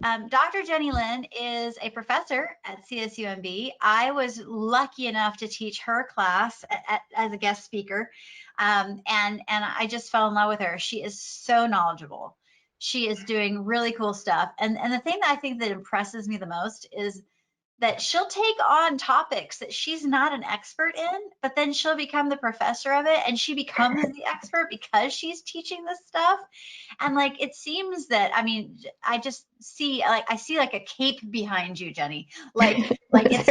Dr. Jenny Lynn is a professor at CSUMB. I was lucky enough to teach her class as a guest speaker, and I just fell in love with her. She is so knowledgeable. She is doing really cool stuff, and the thing that I think that impresses me the most is that she'll take on topics that she's not an expert in, but then she'll become the professor of it, and she becomes the expert because she's teaching this stuff. And like, it seems that, I mean, I just see, like, I see like a cape behind you, Jenny. Like it's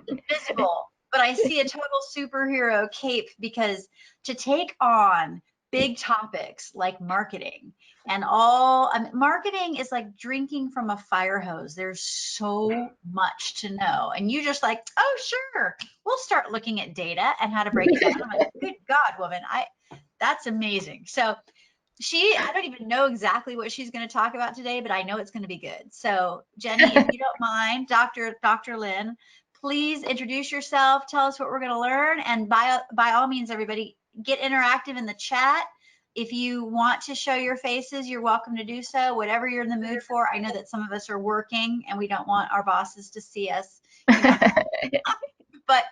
invisible, but I see a total superhero cape, because to take on big topics like marketing and all, I mean, marketing is like drinking from a fire hose. There's so much to know. And you just like, oh, sure, we'll start looking at data and how to break it down. I'm like, good God, woman, that's amazing. So I don't even know exactly what she's going to talk about today, but I know it's going to be good. So Jenny, if you don't mind, Dr. Lynn, please introduce yourself, tell us what we're going to learn, and by all means, everybody, get interactive in the chat. If you want to show your faces, you're welcome to do so, whatever you're in the mood for. I know that some of us are working and we don't want our bosses to see us, you know, but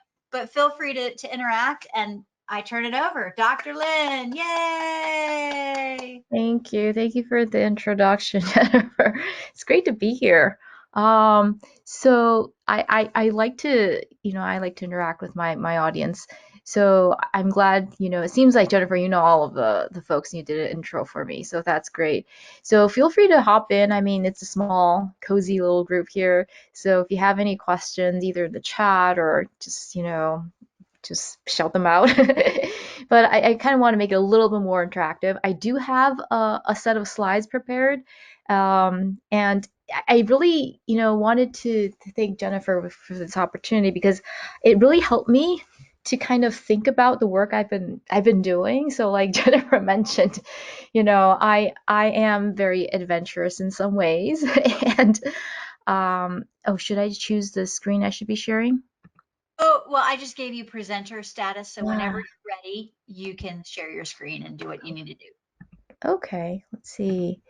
feel free to interact, and I turn it over. Dr. Lynn, yay! Thank you. Thank you for the introduction, Jennifer. It's great to be here. So I like to, I like to interact with my audience. So I'm glad, it seems like Jennifer, you know all of the folks, and you did an intro for me. So that's great. So feel free to hop in. I mean, it's a small, cozy little group here. So if you have any questions, either in the chat or just shout them out. But I kind of want to make it a little bit more interactive. I do have a set of slides prepared. And I really, wanted to thank Jennifer for this opportunity, because it really helped me to kind of think about the work I've been doing. So like Jennifer mentioned, I am very adventurous in some ways. And oh, should I choose the screen I should be sharing? Oh, well, I just gave you presenter status, so whenever Ah, you're ready, you can share your screen and do what you need to do. okay, let's see.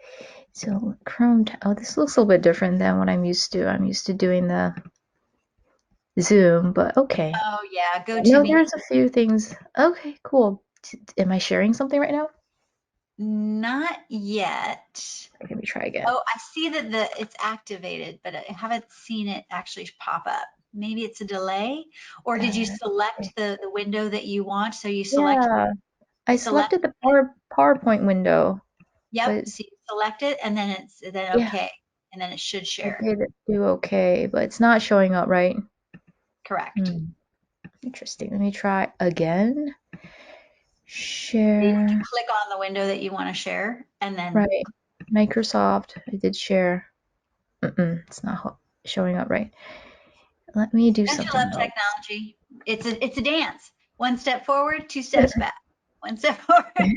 So Chrome, oh, this looks a little bit different than what I'm used to. I'm used to doing the Zoom, but okay. Oh yeah, go to No, meeting. there's a few things. Okay, cool. Am I sharing something right now? Not yet. Let me try again. Oh, I see that it's activated, but I haven't seen it actually pop up. Maybe it's a delay, or did you select Okay. the window that you want? So you Yeah, I select selected the it. PowerPoint window, Yep. but So you select it, and then yeah, okay, and then it should I share. did do okay, but it's not showing up right. Correct. Hmm, interesting. Let me try again. You have to Share. click on the window that you want to share, and then Right. Microsoft. I did share. It's not showing up right. Let me do don't you something love else. technology? It's a dance. One step forward, two steps back. One step forward.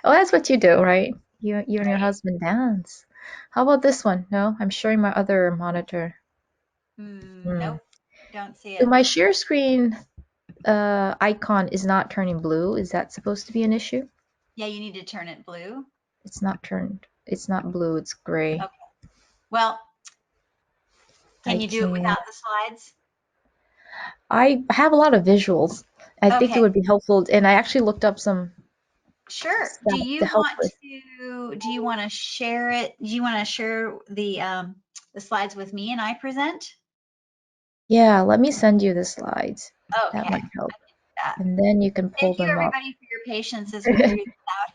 Oh, that's what you do, right? You and your Right? husband dance. How about this one? No, I'm sharing my other monitor. Hmm. Nope. Don't see So it. my share screen icon is not turning blue. Is that supposed to be an issue? Yeah, you need to turn it blue. It's not turned. It's not blue. It's gray. Okay. Well, I can you do it can. without the slides? I have a lot of visuals. I think it Okay. would be helpful, and I actually looked up some Sure. stuff to help with. Do you want to share it? Do you want to share the slides with me and I present? Yeah, let me send you the slides. That Okay. might help. I can do that. And then you can pull Thank you them up. everybody for your patience as we figure this out.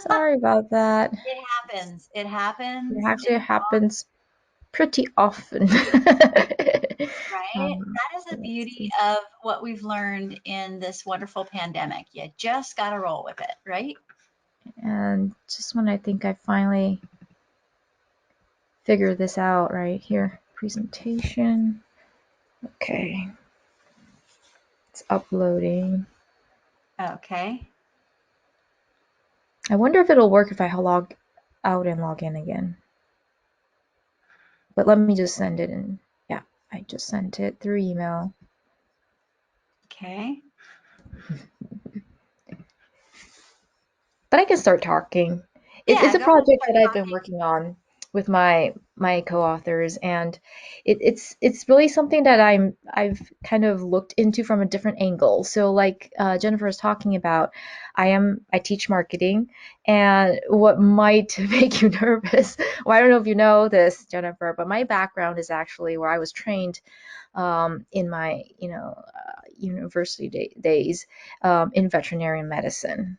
Sorry about that. It happens. It It happens. actually happens pretty often. Right? That is the Let's beauty see. of what we've learned in this wonderful pandemic. You just got to roll with it, right? And just when I think I finally figured this out right here, presentation. Okay, it's uploading. Okay. I wonder if it'll work if I log out and log in again. But let me just send it in. Yeah, I just sent it through email. Okay. But I can start talking. It's Yeah, a go ahead and project start that I've been talking. working on. with my co-authors, and it's really something that I've kind of looked into from a different angle. So like Jennifer was talking about, I teach marketing, and what might make you nervous, well, I don't know if you know this, Jennifer, but my background is actually where I was trained in my university days in veterinary medicine.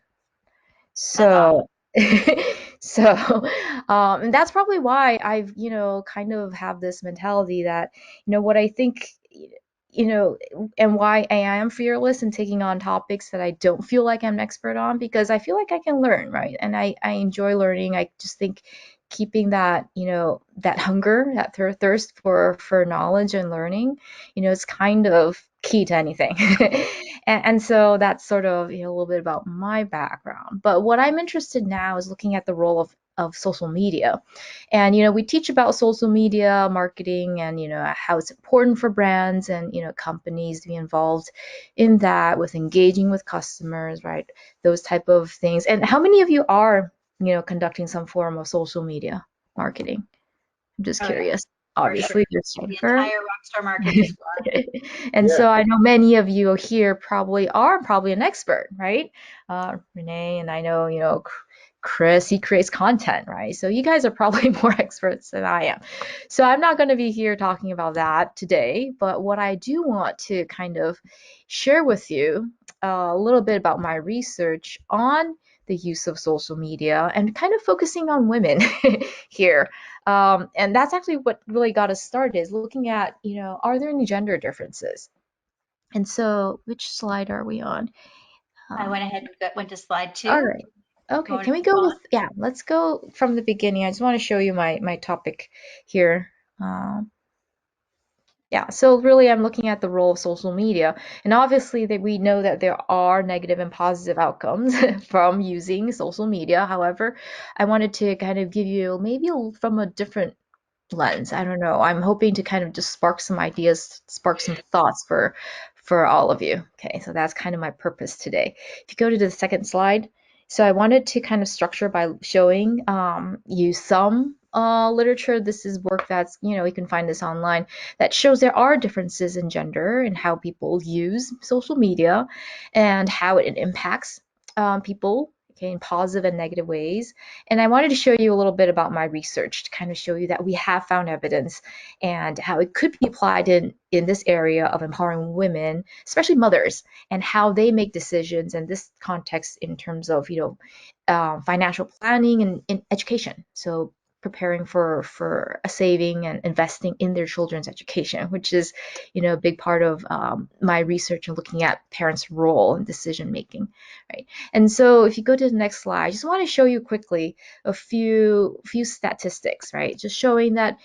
That's awesome. So, so, and that's probably why I've, kind of have this mentality that, what I think, you know, and why I am fearless in taking on topics that I don't feel like I'm an expert on, because I feel like I can learn, right? And I enjoy learning. I just think keeping that, that hunger, that thirst for knowledge and learning, is kind of key to anything. And so that's sort of a little bit about my background. But what I'm interested now is looking at the role of social media. And we teach about social media marketing and how it's important for brands and companies to be involved in that with engaging with customers, right? Those type of things. And how many of you are conducting some form of social media marketing? I'm just Oh yeah, curious. for sure. Obviously, there's The Jennifer. entire Rockstar Marketing Squad. And so I know many of you here probably an expert, right? Renee, and I know, Chris, he creates content, right? So you guys are probably more experts than I am. So I'm not going to be here talking about that today, but what I do want to kind of share with you a little bit about my research on the use of social media and kind of focusing on women here. And that's actually what really got us started, is looking at, are there any gender differences? And so, which slide are we on? I Uh, went ahead and went to slide all two. right. You Okay, want me can to we keep go going? with, yeah, let's go from the beginning. I just want to show you my topic here. Um, yeah, so really I'm looking at the role of social media. And obviously that we know that there are negative and positive outcomes from using social media. However, I wanted to kind of give you maybe from a different lens. I don't know. I'm hoping to kind of just spark some ideas, spark some thoughts for all of you. Okay, so that's kind of my purpose today. If you go to the second slide, so I wanted to kind of structure by showing you some literature. This is work that's, you can find this online, that shows there are differences in gender and how people use social media and how it impacts people, okay, in positive and negative ways. And I wanted to show you a little bit about my research to kind of show you that we have found evidence and how it could be applied in this area of empowering women, especially mothers, and how they make decisions in this context in terms of, financial planning and in education. So preparing for a saving and investing in their children's education, which is, a big part of my research and looking at parents' role in decision making, right? And so if you go to the next slide, I just want to show you quickly a few statistics, right? Just showing that,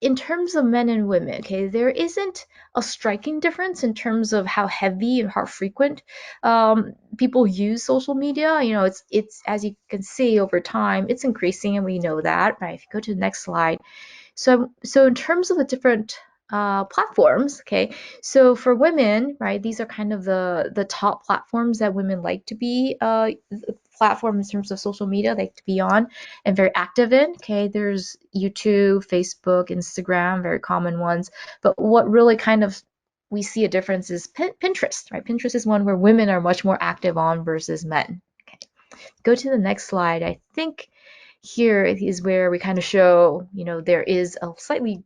in terms of men and women, okay, there isn't a striking difference in terms of how heavy and how frequent people use social media. It's as you can see over time, it's increasing, and we know that, right? If you go to the next slide, so in terms of the different platforms, okay, so for women, right, these are kind of the top platforms that women like to be platforms in terms of social media they like to be on and very active in. Okay, there's YouTube, Facebook, Instagram, very common ones. But what really kind of we see a difference is Pinterest, right? Pinterest is one where women are much more active on versus men. Okay, go to the next slide. I think here is where we kind of show, there is a slightly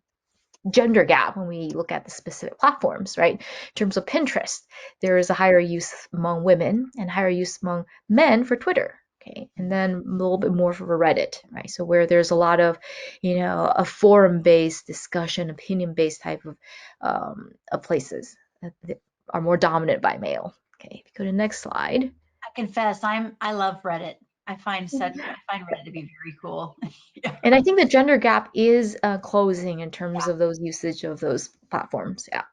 gender gap when we look at the specific platforms, right? In terms of Pinterest, there is a higher use among women and higher use among men for Twitter. Okay, and then a little bit more for Reddit, right? So where there's a lot of, a forum-based discussion, opinion-based type of places that are more dominant by male. Okay, if you go to the next slide. I confess, I love Reddit. I find Reddit to be very cool. Yeah. And I think the gender gap is closing in terms of those usage of those platforms. Yeah.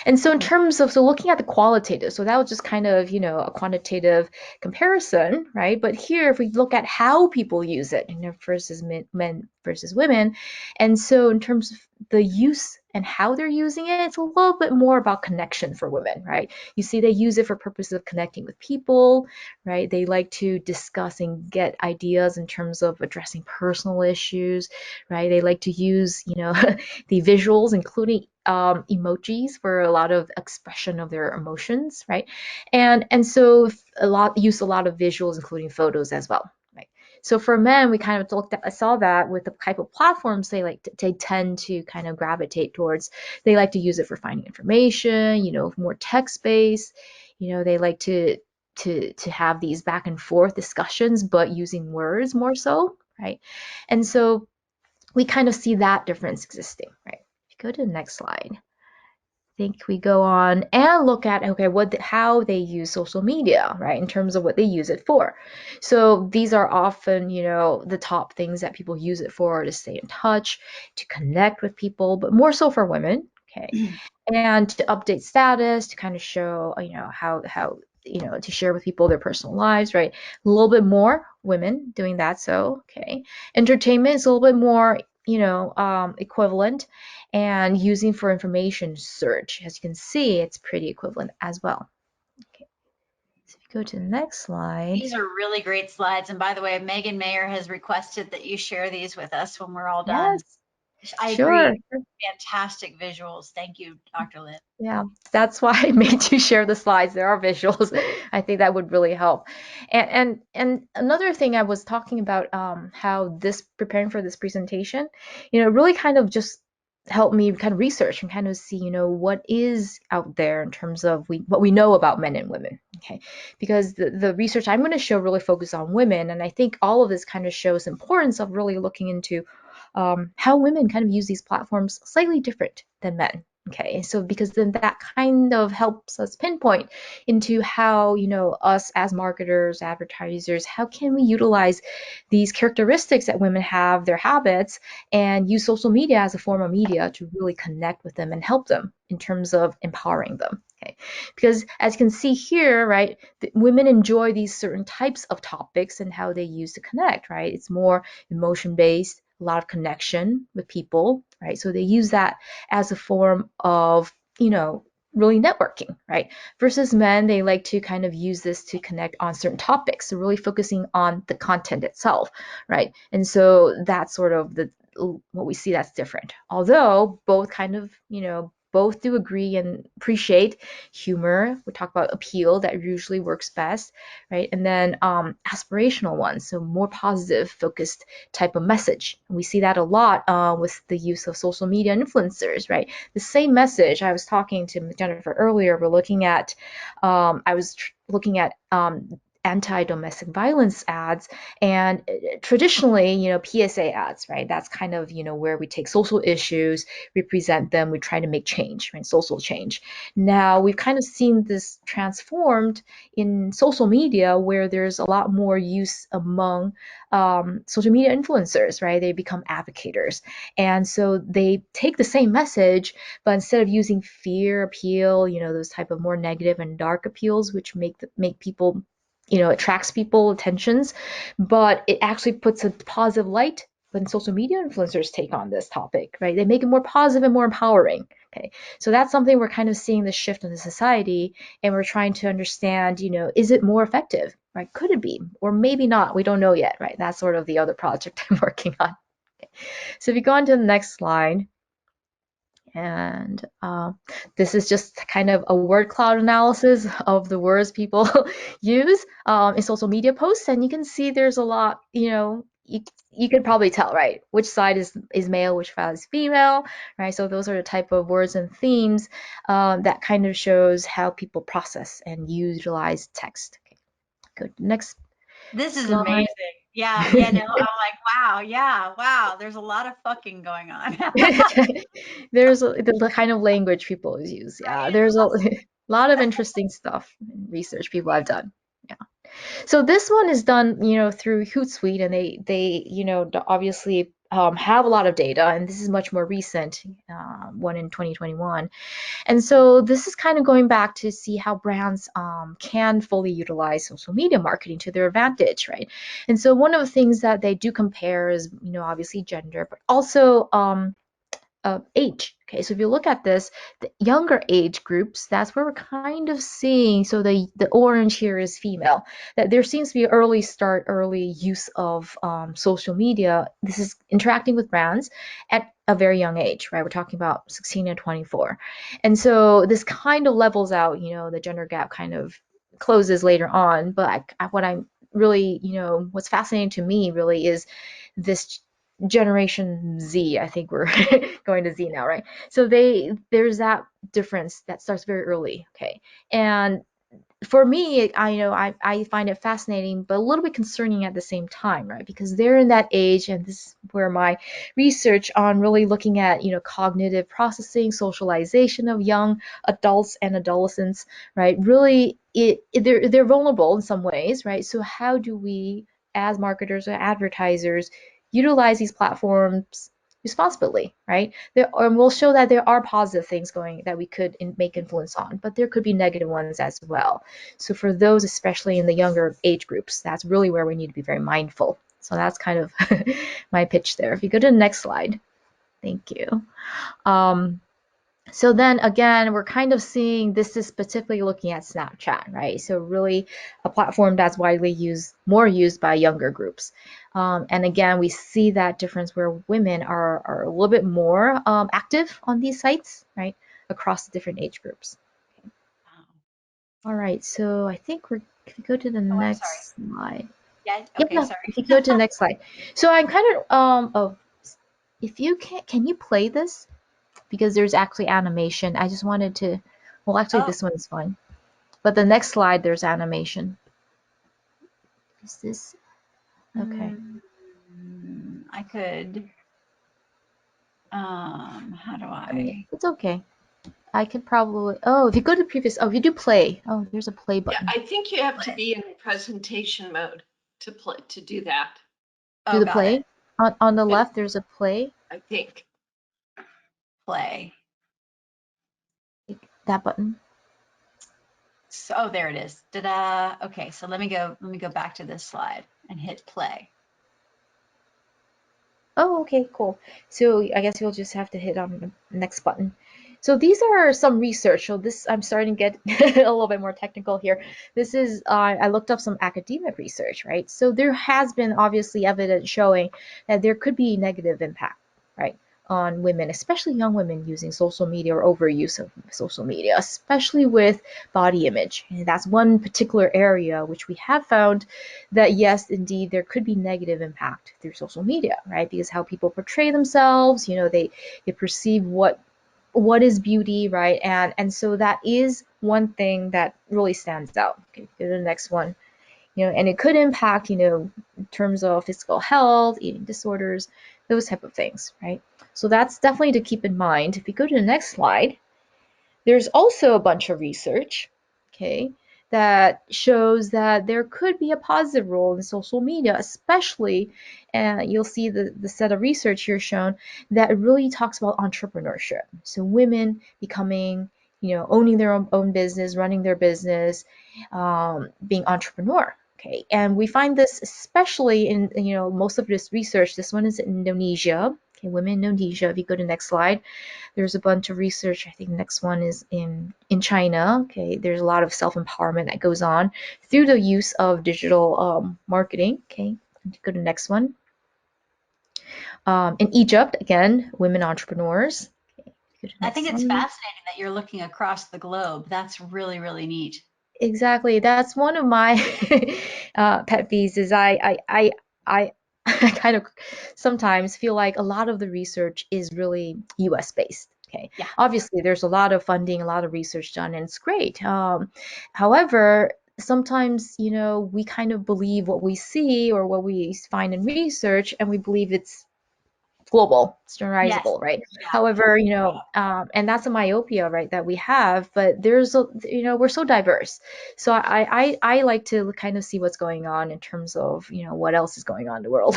And so in terms of, so looking at the qualitative, so that was just kind of, a quantitative comparison, right? But here, if we look at how people use it, versus men versus women, and so in terms of the use and how they're using it, it's a little bit more about connection for women, right? You see, they use it for purposes of connecting with people, right? They like to discuss and get ideas in terms of addressing personal issues, right? They like to use, the visuals, including emojis for a lot of expression of their emotions, right? And so use a lot of visuals, including photos as well, right? So for men, we kind of I saw that with the type of platforms they tend to kind of gravitate towards. They like to use it for finding information, more text based. They like to have these back and forth discussions, but using words more so, right? And so we kind of see that difference existing, right? If you go to the next slide, think we go on and look at, okay, how they use social media, right, in terms of what they use it for. So these are often, the top things that people use it for, to stay in touch, to connect with people, but more so for women, okay, and to update status, to kind of show, how to share with people their personal lives, right? A little bit more women doing that. So, okay, entertainment is a little bit more, equivalent, and using for information search. As you can see, it's pretty equivalent as well. Okay, so if you go to the next slide. These are really great slides. And by the way, Megan Mayer has requested that you share these with us when we're all done. Yes, I sure. agree. Fantastic visuals. Thank you, Dr. Lynn. Yeah, that's why I made you share the slides. There are visuals. I think that would really help. And another thing I was talking about, how this preparing for this presentation, really kind of just helped me kind of research and kind of see, what is out there in terms of what we know about men and women. Okay, because the research I'm going to show really focus on women, and I think all of this kind of shows the importance of really looking into how women kind of use these platforms slightly different than men. Okay, so because then that kind of helps us pinpoint into how, us as marketers, advertisers, how can we utilize these characteristics that women have, their habits, and use social media as a form of media to really connect with them and help them in terms of empowering them. Okay, because as you can see here, right, women enjoy these certain types of topics and how they use to connect, right? It's more emotion based, a lot of connection with people, right? So they use that as a form of, really networking, right? Versus men, they like to kind of use this to connect on certain topics, so really focusing on the content itself, right? And so that's sort of what we see that's different. Although both kind of, both do agree and appreciate humor. We talk about appeal that usually works best, right? And then aspirational ones, so more positive focused type of message. And we see that a lot with the use of social media influencers, right? The same message. I was talking to Jennifer earlier. I was looking at anti-domestic violence ads, and traditionally, PSA ads, right? That's kind of, where we take social issues, we present them, we try to make change, right? Social change. Now we've kind of seen this transformed in social media, where there's a lot more use among social media influencers, right? They become advocators. And so they take the same message, but instead of using fear appeal, those type of more negative and dark appeals, which make people, attracts people attentions, but it actually puts a positive light when social media influencers take on this topic, right? They make it more positive and more empowering. Okay, so that's something we're kind of seeing this shift in the society, and we're trying to understand, is it more effective, right? Could it be, or maybe not? We don't know yet, right? That's sort of the other project I'm working on. Okay. So if you go on to the next slide, and this is just kind of a word cloud analysis of the words people use in social media posts, and you can see there's a lot, you can probably tell, right, which side is male, which side is female, right? So those are the type of words and themes that kind of shows how people process and utilize text. Okay, go to the next This is slide. amazing. Yeah, yeah, no, I'm like, wow, yeah, wow. There's a lot of fucking going on. There's the kind of language people use. Yeah, Right? there's a lot of interesting stuff and research people have done. Yeah. So this one is done, through Hootsuite, and they obviously have a lot of data, and this is much more recent, one in 2021. And so this is kind of going back to see how brands can fully utilize social media marketing to their advantage, right? And so one of the things that they do compare is, obviously gender, but also of age. Okay, so if you look at this, the younger age groups, that's where we're kind of seeing. So the orange here is female. That there seems to be early use of social media. This is interacting with brands at a very young age, right? We're talking about 16 and 24, and so this kind of levels out. The gender gap kind of closes later on. But what I'm really, what's fascinating to me really is this generation Z. I think we're going to Z now, right? So there's that difference that starts very early. Okay. And for me, I find it fascinating, but a little bit concerning at the same time, right? Because they're in that age, and this is where my research on really looking at, cognitive processing, socialization of young adults and adolescents, right? Really, they're vulnerable in some ways, right? So how do we, as marketers or advertisers, utilize these platforms responsibly, right? And we'll show that there are positive things going that we could make influence on, but there could be negative ones as well. So for those, especially in the younger age groups, that's really where we need to be very mindful. So that's kind of my pitch there. If you go to the next slide, thank you. Um, so then again, we're kind of seeing this is particularly looking at Snapchat, right? So really a platform that's widely used, more used by younger groups. And again, we see that difference where women are a little bit more active on these sites, right? Across the different age groups. Wow. All right, so I think if you go to the Oh, I'm sorry. next slide. Yeah. Yeah, Okay. yeah, Sorry. if you go to the next slide. So I'm kind of, if you can you play this? Because there's actually animation. I just wanted to, well, actually, Oh. this one is fine. But the next slide, there's animation. Is this, okay. I could. How do I mean, I? it's okay. I could probably, oh, if you go to previous, oh, if you do play, oh, there's a play Yeah, button. I think you have to be in presentation mode to do that. Do Oh, the got it. play. On the And left, there's a play, I think Play. that button. So, oh, there it is. Da-da. Okay, so let me go. Let me go back to this slide and hit play. Oh, okay, cool. So I guess you'll just have to hit on the next button. So these are some research. So this, I'm starting to get a little bit more technical here. This is, I looked up some academic research, right? So there has been obviously evidence showing that there could be negative impact, right, on women, especially young women using social media or overuse of social media, especially with body image. And that's one particular area which we have found that yes, indeed, there could be negative impact through social media, right? Because how people portray themselves, they perceive what is beauty, right? And so that is one thing that really stands out. Okay, go to the next one. And it could impact, in terms of physical health, eating disorders, those type of things, right? So that's definitely to keep in mind. If you go to the next slide, there's also a bunch of research, okay, that shows that there could be a positive role in social media, especially, and you'll see the set of research here shown that really talks about entrepreneurship. So women becoming, owning their own business, running their business, being entrepreneur. Okay, and we find this especially in, most of this research. This one is in Indonesia. Okay, women in Indonesia. If you go to the next slide, there's a bunch of research. I think the next one is in China. Okay, there's a lot of self-empowerment that goes on through the use of digital marketing. Okay, go to the next one. In Egypt, again, women entrepreneurs. Okay, go to the I next think it's one. fascinating that you're looking across the globe. That's really, really neat. Exactly. That's one of my pet peeves is I I kind of sometimes feel like a lot of the research is really US based. Okay. Yeah. Obviously, there's a lot of funding, a lot of research done, and it's great. However, sometimes, we kind of believe what we see or what we find in research, and we believe it's global, it's Yes. generalizable, right? Yeah. However, and that's a myopia, right, that we have. But we're so diverse. So I like to kind of see what's going on in terms of what else is going on in the world,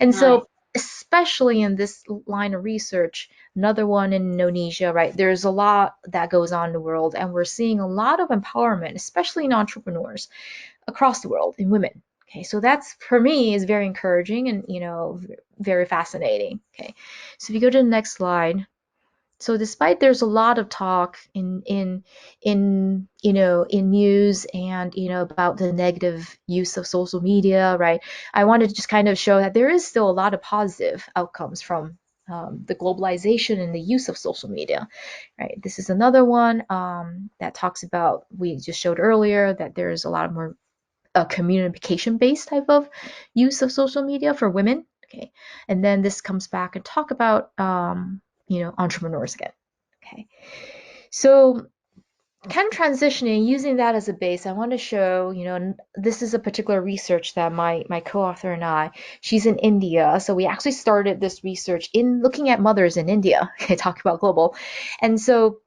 and Nice. so especially in this line of research, another one in Indonesia, right? There's a lot that goes on in the world, and we're seeing a lot of empowerment, especially in entrepreneurs across the world in women. Okay, so that's for me is very encouraging and very fascinating. Okay, so if you go to the next slide, So despite there's a lot of talk in news and about the negative use of social media, right? I wanted to just kind of show that there is still a lot of positive outcomes from the globalization and the use of social media, right? This is another one that talks about, we just showed earlier, that there's a lot more a communication based type of use of social media for women. Okay. And then this comes back and talk about entrepreneurs again. Okay. So kind of transitioning, using that as a base, I want to show, this is a particular research that my co-author and she's in India. So we actually started this research in looking at mothers in India. Okay, talk about global. And so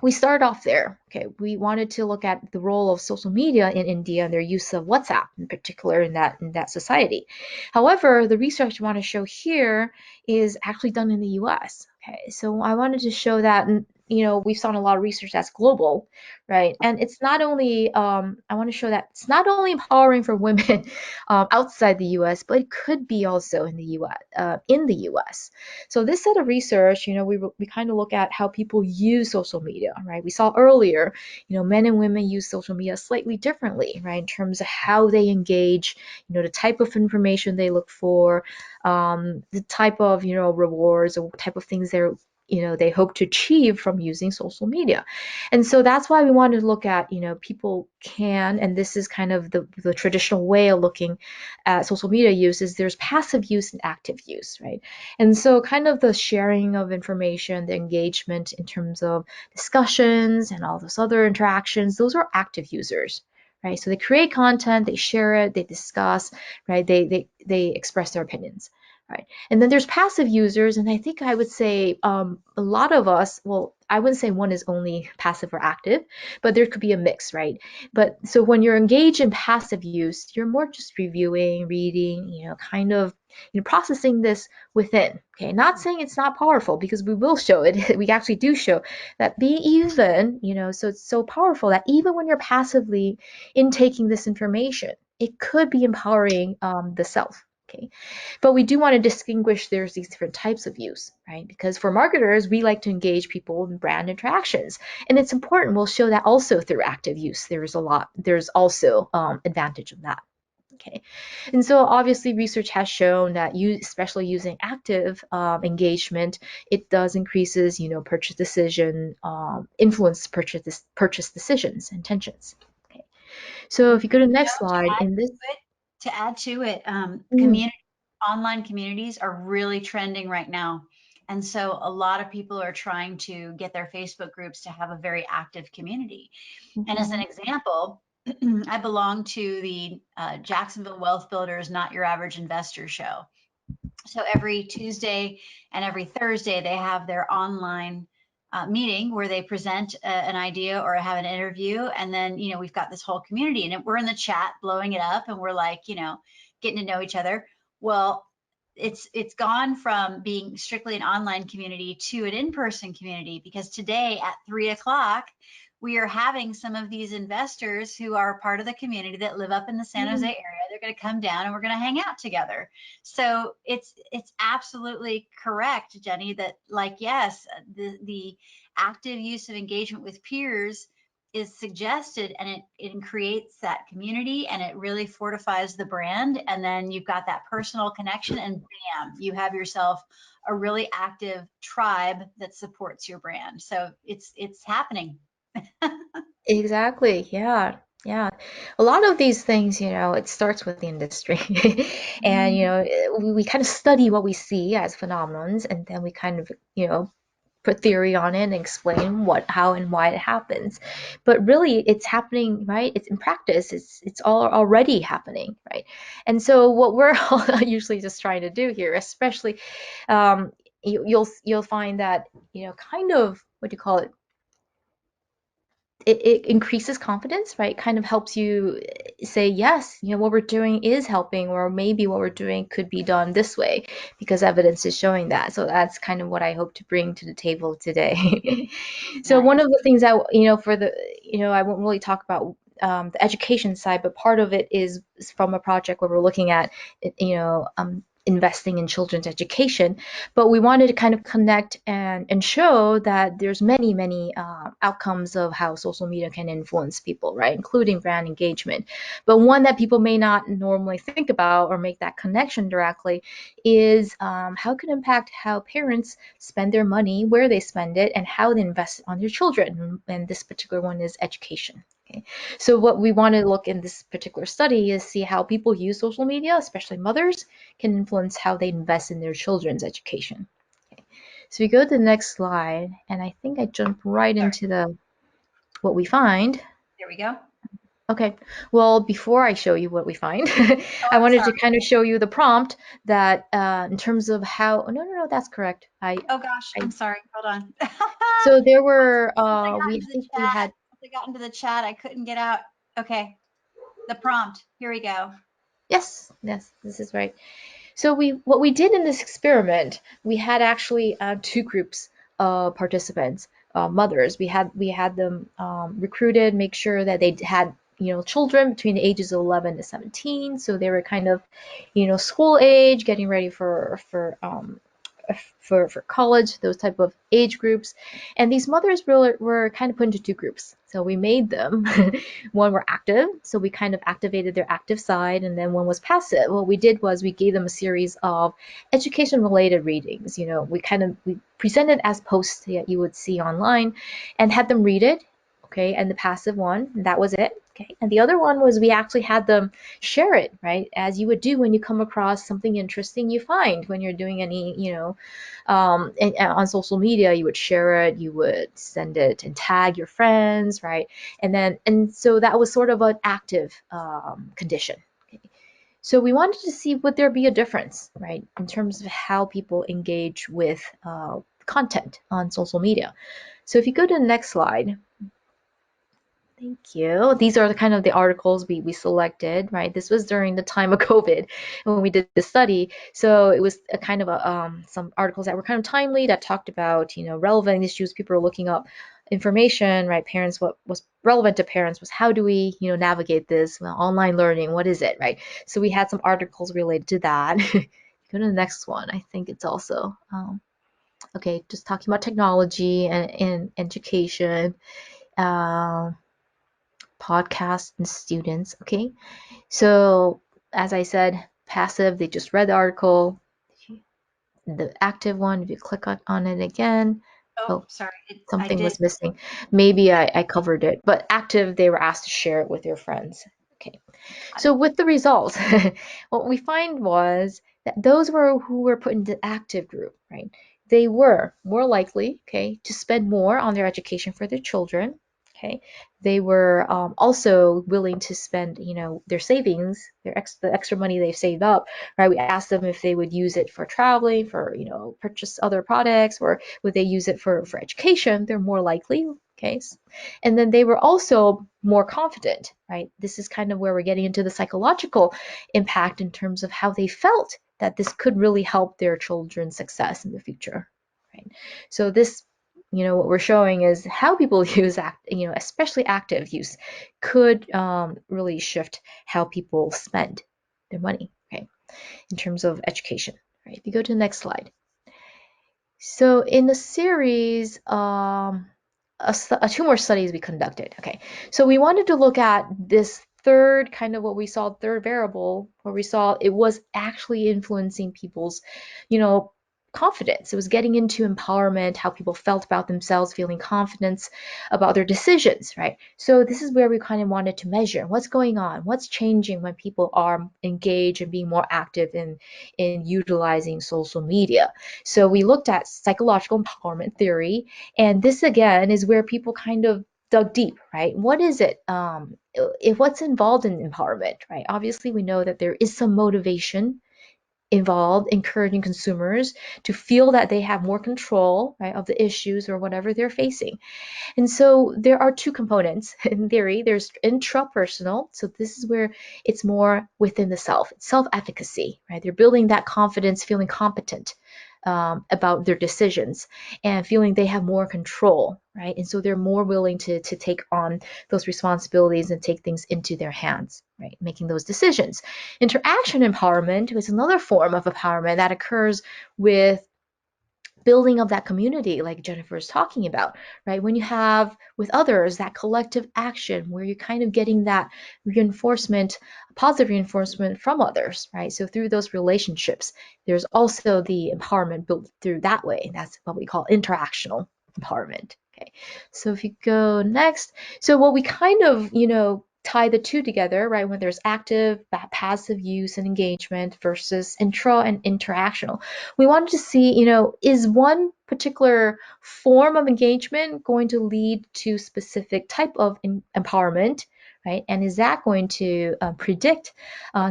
we started off there. Okay, we wanted to look at the role of social media in India and their use of WhatsApp in particular in that society. However, the research I want to show here is actually done in the US. Okay, so I wanted to show that, we've done a lot of research that's global, right? And it's not only I want to show that it's not only empowering for women outside the US, but it could be also in the US. So this set of research, we kind of look at how people use social media, right? We saw earlier, men and women use social media slightly differently, right? In terms of how they engage, the type of information they look for, the type of, rewards or type of things they hope to achieve from using social media. And so that's why we wanted to look at, people can, and this is kind of the traditional way of looking at social media use, is there's passive use and active use, right? And so kind of the sharing of information, the engagement in terms of discussions and all those other interactions, those are active users, right? So they create content, they share it, they discuss, right? They express their opinions. Right. And then there's passive users, and I think I would say a lot of us, well, I wouldn't say one is only passive or active, but there could be a mix, right? But so when you're engaged in passive use, you're more just reviewing, reading, kind of processing this within. Okay, not saying it's not powerful, because we will show it. We actually do show that being even, so it's so powerful that even when you're passively intaking this information, it could be empowering the self. Okay, but we do want to distinguish there's these different types of use, right? Because for marketers, we like to engage people in brand interactions, and it's important. We'll show that also through active use. There's also advantage of that. Okay, and so obviously research has shown that especially using active engagement, it does increases, purchase decision, influence purchase decisions, intentions. Okay, so if you go to the next slide, in this. To add to it, Mm, online communities are really trending right now. And so a lot of people are trying to get their Facebook groups to have a very active community. And as an mhm, example, I belong to the Jacksonville Wealth Builders Not Your Average Investor show. So every Tuesday and every Thursday, they have their online meeting where they present an idea or have an interview. And then, we've got this whole community, and we're in the chat blowing it up, and we're like, getting to know each other. Well, it's gone from being strictly an online community to an in-person community, because today at 3 o'clock, we are having some of these investors who are part of the community that live up in the San Jose mm. area. They're going to come down and we're going to hang out together. So it's absolutely correct, Jenny, that, like, yes, the active use of engagement with peers is suggested, and it creates that community, and it really fortifies the brand. And then you've got that personal connection, and bam, you have yourself a really active tribe that supports your brand. So it's happening. Exactly. Yeah. Yeah. A lot of these things, it starts with the industry. And, we kind of study what we see as phenomenons, and then we kind of, put theory on it and explain what, how, and why it happens. But really, it's happening, right? It's in practice. It's all already happening, right? And so what we're all usually just trying to do here, especially, you'll find that, kind of, what do you call it? It increases confidence, right? Kind of helps you say, yes, what we're doing is helping, or maybe what we're doing could be done this way, because evidence is showing that. So that's kind of what I hope to bring to the table today. So one Nice. of the things that, for the, I won't really talk about the education side, but part of it is from a project where we're looking at, investing in children's education, but we wanted to kind of connect and show that there's many outcomes of how social media can influence people, right, including brand engagement. But one that people may not normally think about or make that connection directly is how it can impact how parents spend their money, where they spend it, and how they invest on their children. And this particular one is education. Okay. So what we want to look in this particular study is see how people use social media, especially mothers, can influence how they invest in their children's education. Okay. So we go to the next slide, and I think I jump right Sorry. into the what we find. There we go. Okay, well, before I show you what we find, Oh, I I'm wanted to sorry. kind of show you the prompt that in terms of how, oh, no, that's correct. Oh gosh, I, I'm sorry. Hold on. so there were, Once I got we, into I the think we chat, had, once I got into the chat, I couldn't get out. Okay, the prompt. Here we go. yes, this is right. So what we did in this experiment, we had actually two groups of participants, mothers. We had them recruited, make sure that they had children between the ages of 11 to 17, so they were kind of school age, getting ready for college, those type of age groups. And these mothers were kind of put into two groups. So we made them, one were active, so we kind of activated their active side, and then one was passive. What we did was we gave them a series of education related readings. We presented as posts that you would see online and had them read it. Okay, and the passive one, that was it. Okay, and the other one was we actually had them share it, right? As you would do when you come across something interesting you find when you're doing any, on social media, you would share it, you would send it and tag your friends, right? And so that was sort of an active condition. Okay. So we wanted to see would there be a difference, right, in terms of how people engage with content on social media. So if you go to the next slide. Thank you. These are the kind of the articles we selected, right? This was during the time of COVID when we did the study. So it was a kind of some articles that were kind of timely that talked about, relevant issues. People are looking up information, right? Parents, what was relevant to parents was how do we, navigate this? Well, online learning, what is it, right? So we had some articles related to that. Go to the next one. I think it's also, okay, just talking about technology and education. Um, Podcasts and students. Okay, so as I said, passive, they just read the article. The active one, if you click on it again, Oh, oh, sorry. I something did. was missing. Maybe I covered it, but active, they were asked to share it with their friends. Okay, Got so it. with the results, what we find was that those who were put into the active group, right? They were more likely, okay, to spend more on their education for their children. Okay, they were also willing to spend, their savings, the extra money they've saved up, right? We asked them if they would use it for traveling, for purchase other products, or would they use it for education. They're more likely. Okay, and then they were also more confident, right? This is kind of where we're getting into the psychological impact in terms of how they felt that this could really help their children's success in the future, right? So this, what we're showing is how people use especially active use could really shift how people spend their money, okay, in terms of education, right? If you go to the next slide. So in the series, two more studies we conducted. Okay, so we wanted to look at this third kind of what we saw third variable where we saw it was actually influencing people's, you know, confidence. It was getting into empowerment, how people felt about themselves, feeling confidence about their decisions, right? So this is where we kind of wanted to measure what's going on, what's changing when people are engaged and being more active in utilizing social media. So we looked at psychological empowerment theory, and this again is where people kind of dug deep, right? What is it? If what's involved in empowerment, right? Obviously, we know that there is some motivation involved, encouraging consumers to feel that they have more control, right, of the issues or whatever they're facing. And so there are two components in theory. There's intrapersonal. So this is where it's more within the self, it's self-efficacy, right? They're building that confidence, feeling competent about their decisions and feeling they have more control, right? And so they're more willing to take on those responsibilities and take things into their hands. right? Making those decisions. Interaction empowerment is another form of empowerment that occurs with building of that community, like Jennifer is talking about, right? When you have with others that collective action where you're kind of getting that reinforcement, positive reinforcement from others, right? So through those relationships, there's also the empowerment built through that way. That's what we call interactional empowerment. Okay, so if you go next, so what we kind of, tie the two together, right? When there's active, passive use and engagement versus intra and interactional, we wanted to see, is one particular form of engagement going to lead to specific type of empowerment, right? And is that going to predict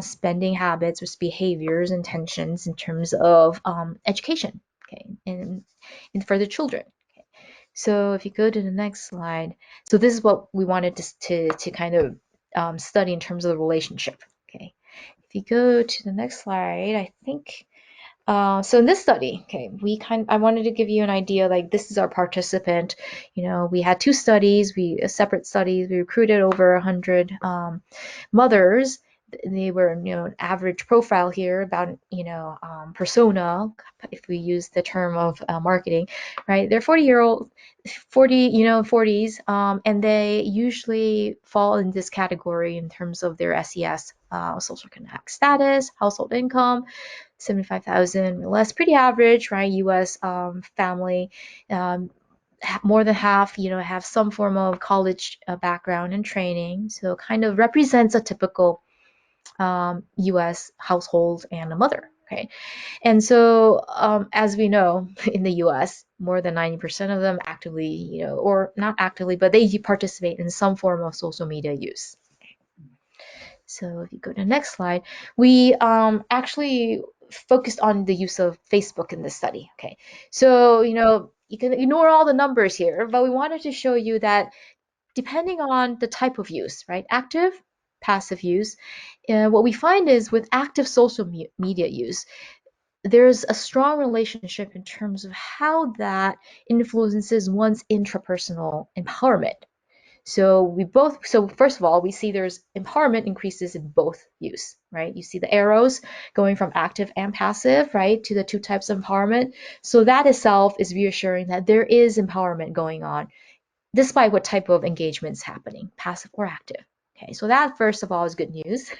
spending habits or behaviors, intentions in terms of education, okay, and for the children. Okay. So if you go to the next slide, so this is what we wanted to kind of study in terms of the relationship. Okay. If you go to the next slide, I think so in this study, okay, I wanted to give you an idea, like this is our participant. We had two studies, separate studies. We recruited over 100 mothers. They were, an average profile here about, persona, if we use the term of marketing, right? They're 40-year-old, 40s, and they usually fall in this category in terms of their SES, social connect status, household income, 75,000 or less, pretty average, right? US family. More than half, have some form of college background and training. So kind of represents a typical US household and a mother. Okay. And so, as we know, in the US, more than 90% of them actively, or not actively, but they participate in some form of social media use. So if you go to the next slide, we actually focused on the use of Facebook in this study. Okay, so you can ignore all the numbers here, but we wanted to show you that depending on the type of use, right, active, passive use, what we find is with active social media use, there's a strong relationship in terms of how that influences one's intrapersonal empowerment. So first of all, we see there's empowerment increases in both use, right? You see the arrows going from active and passive, right, to the two types of empowerment. So that itself is reassuring that there is empowerment going on despite what type of engagement is happening, passive or active. Okay, so that first of all is good news.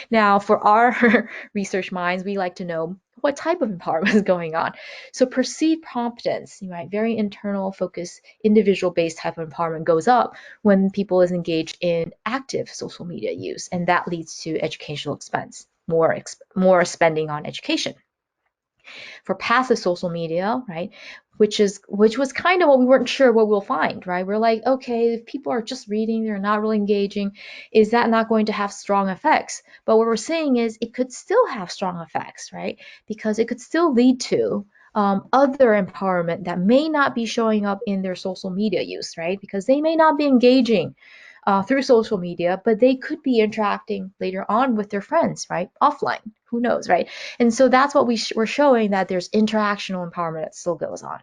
Now, for our research minds, we like to know what type of empowerment is going on. So perceived competence, right, very internal focus, individual based type of empowerment goes up when people is engaged in active social media use, and that leads to educational expense, more spending on education. For passive social media, right? Which was kind of what we weren't sure what we'll find, right? We're like, okay, if people are just reading, they're not really engaging, is that not going to have strong effects? But what we're saying is it could still have strong effects, right? Because it could still lead to other empowerment that may not be showing up in their social media use, right? Because they may not be engaging through social media, but they could be interacting later on with their friends, right? Offline, who knows, right? And so that's what we're showing, that there's interactional empowerment that still goes on.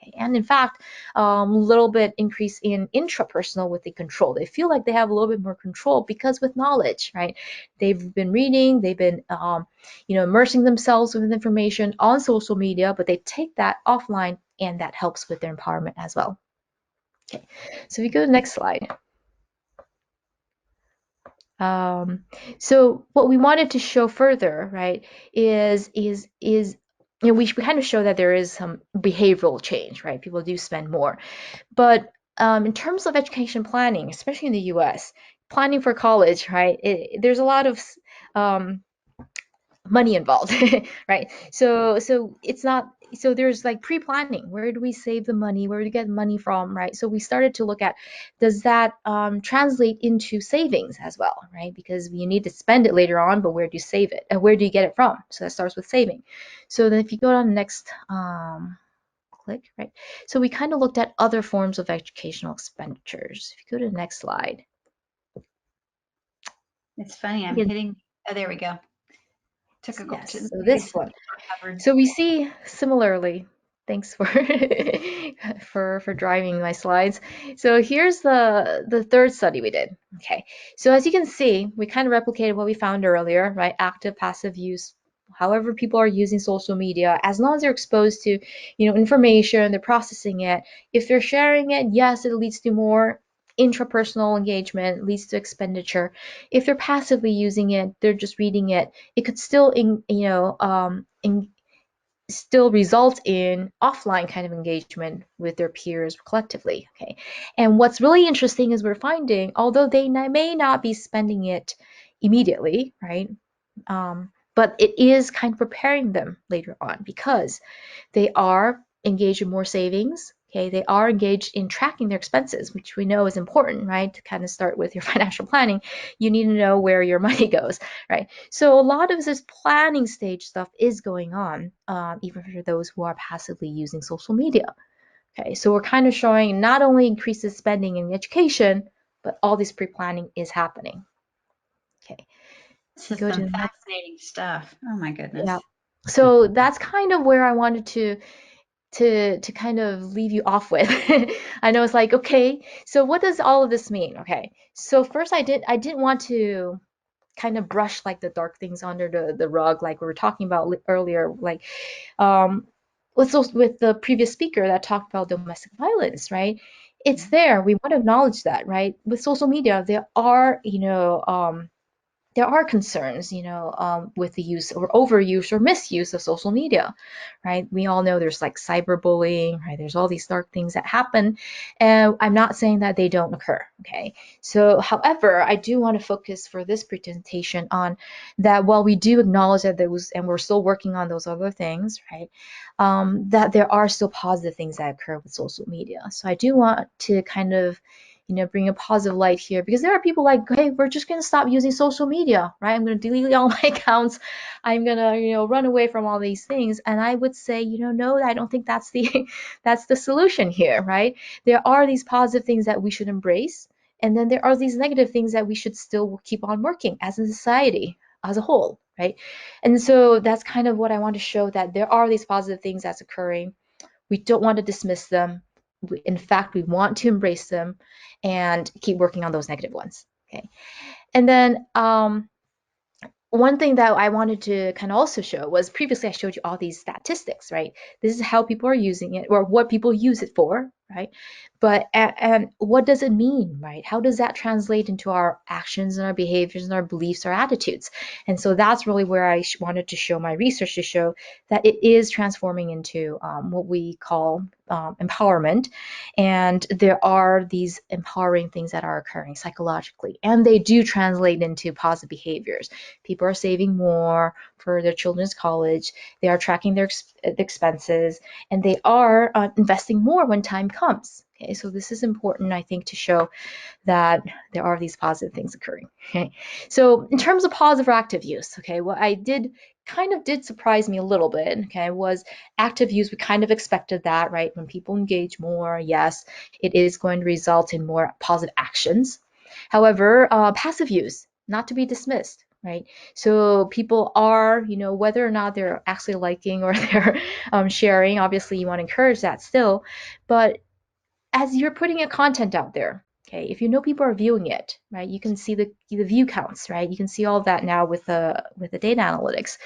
Okay. And in fact, a little bit increase in intrapersonal with the control. They feel like they have a little bit more control because with knowledge, right? They've been reading, they've been, immersing themselves with information on social media, but they take that offline, and that helps with their empowerment as well. Okay, so we go to the next slide. So what we wanted to show further, right, is we kind of show that there is some behavioral change, right? People do spend more, but in terms of education planning, especially in the U.S., planning for college, right, there's a lot of um, money involved, right? So it's not, so there's like pre-planning. Where do we save the money? Where do we get money from, right? So we started to look at, does that translate into savings as well, right? Because you need to spend it later on, but where do you save it? And where do you get it from? So that starts with saving. So then if you go on the next click, right? So we kind of looked at other forms of educational expenditures. If you go to the next slide. It's funny, I'm Again, hitting, oh, there we go. Took a yes, to so this one. covered. So we see similarly Thanks for for driving my slides. So here's the third study we did. Okay, so as you can see, we kind of replicated what we found earlier, right? Active, passive use. However, people are using social media, as long as they're exposed to, information, they're processing it. If they're sharing it, yes, it leads to more intrapersonal engagement, leads to expenditure. If they're passively using it, they're just reading it. It could still, still result in offline kind of engagement with their peers collectively. Okay, and what's really interesting is we're finding, although they may not be spending it immediately, right? But it is kind of preparing them later on because they are engaged in more savings. Okay, they are engaged in tracking their expenses, which we know is important, right? To kind of start with your financial planning, you need to know where your money goes, right? So a lot of this planning stage stuff is going on, even for those who are passively using social media. Okay, so we're kind of showing not only increases spending in education, but all this pre-planning is happening. Okay, This so you has go to been the next. fascinating stuff. Oh my Yeah. goodness. So that's kind of where I wanted to kind of leave you off with. I know it's like, okay, so what does all of this mean? Okay. So first I didn't want to kind of brush like the dark things under the rug like we were talking about earlier, like um with the previous speaker that talked about domestic violence, right? It's there. We want to acknowledge that, right? With social media, there are concerns, with the use or overuse or misuse of social media, right? We all know there's like cyberbullying, right? There's all these dark things that happen, and I'm not saying that they don't occur, okay? So, however, I do want to focus for this presentation on that while we do acknowledge that those, and we're still working on those other things, right? That there are still positive things that occur with social media. So I do want to kind of bring a positive light here because there are people like, hey, we're just going to stop using social media, right? I'm going to delete all my accounts. I'm going to, run away from all these things. And I would say, no, I don't think that's the that's the solution here, right? There are these positive things that we should embrace. And then there are these negative things that we should still keep on working as a society as a whole, right? And so that's kind of what I want to show, that there are these positive things that's occurring. We don't want to dismiss them. In fact, we want to embrace them and keep working on those negative ones. Okay. And then one thing that I wanted to kind of also show was previously I showed you all these statistics, right? This is how people are using it or what people use it for, right? But and what does it mean, right? How does that translate into our actions and our behaviors and our beliefs, our attitudes? And so that's really where I wanted to show my research to show that it is transforming into what we call empowerment. And there are these empowering things that are occurring psychologically, and they do translate into positive behaviors. People are saving more for their children's college. They are tracking their expenses, and they are investing more when time comes. Okay, so this is important, I think, to show that there are these positive things occurring. Okay, so in terms of positive or active use, okay, what I did kind of did surprise me a little bit, okay, was active use. We kind of expected that, right? When people engage more, yes, it is going to result in more positive actions. However, passive use, not to be dismissed, right? So people are, whether or not they're actually liking or they're sharing, obviously you want to encourage that still, but as you're putting a content out there, okay, if you know people are viewing it, right, you can see the view counts, right? You can see all that now with the data analytics.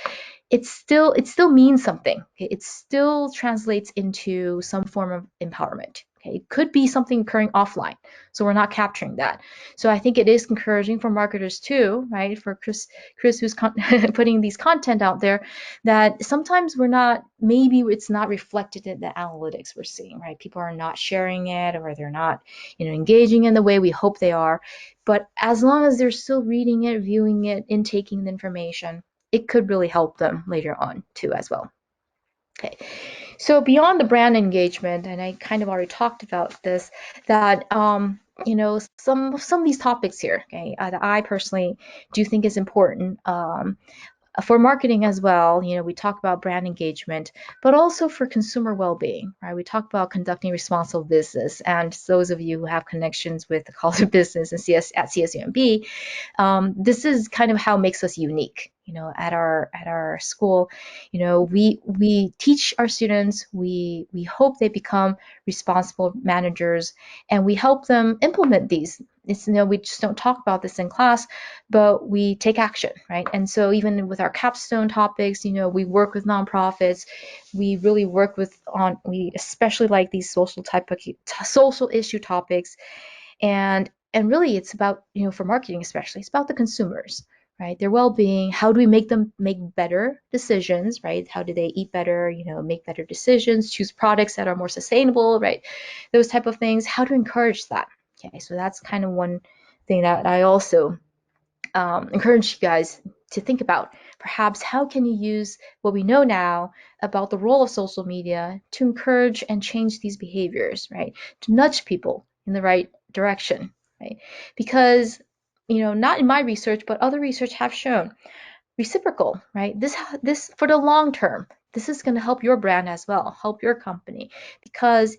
It still means something. Okay? It still translates into some form of empowerment. Okay? It could be something occurring offline, so we're not capturing that. So I think it is encouraging for marketers too, right? For Chris who's putting these content out there, that sometimes maybe it's not reflected in the analytics we're seeing, right? People are not sharing it, or they're not, engaging in the way we hope they are. But as long as they're still reading it, viewing it, intaking the information, it could really help them later on too as well. Okay, so beyond the brand engagement, and I kind of already talked about this, that some of these topics here, okay, that I personally do think is important for marketing as well. We talk about brand engagement, but also for consumer well-being, right? We talk about conducting responsible business, and those of you who have connections with the College of Business and at CSUMB, this is kind of how it makes us unique. at our school, we teach our students, we hope they become responsible managers, and we help them implement these. It's, we just don't talk about this in class, but we take action, right? And so even with our capstone topics, we work with nonprofits, we really work we especially like these social issue topics, and really it's about, for marketing especially, it's about the consumers, right? Their well-being. How do we make them make better decisions, right? How do they eat better, make better decisions, choose products that are more sustainable, right? Those type of things. How to encourage that. Okay, so that's kind of one thing that I also encourage you guys to think about. Perhaps how can you use what we know now about the role of social media to encourage and change these behaviors, right? To nudge people in the right direction, right? Because, not in my research, but other research have shown reciprocal, right? This for the long term, this is going to help your brand as well, help your company, because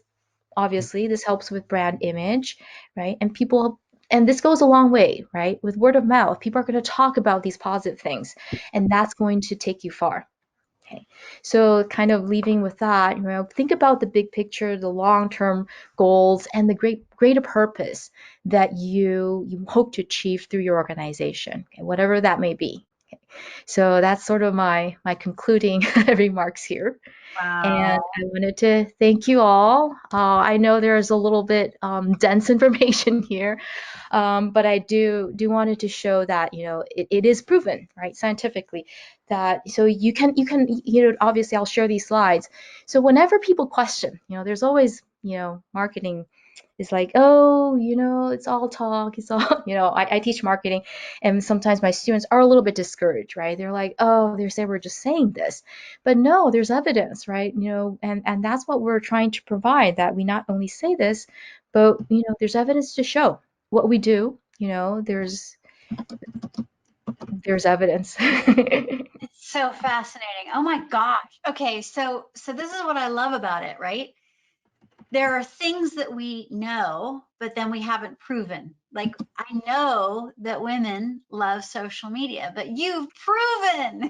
obviously this helps with brand image, right? And this goes a long way, right? With word of mouth, people are going to talk about these positive things, and that's going to take you far. Okay, so kind of leaving with that, think about the big picture, the long-term goals, and the greater purpose that you hope to achieve through your organization, okay, whatever that may be. Okay. So that's sort of my concluding remarks here. And Wow. I wanted to thank you all. I know there's a little bit dense information here, but I do wanted to show that it is proven, right, scientifically, that so you can obviously I'll share these slides. So whenever people question, there's always marketing is like, oh, it's all talk, it's all I teach marketing, and sometimes my students are a little bit discouraged, right? They're like, oh, they say we're just saying this, but no, there's evidence, right? And that's what we're trying to provide, that we not only say this, but there's evidence to show what we do. There's evidence. It's so fascinating. Oh my gosh. Okay, so this is what I love about it, right? There are things that we know, but then we haven't proven. Like I know that women love social media, but you've proven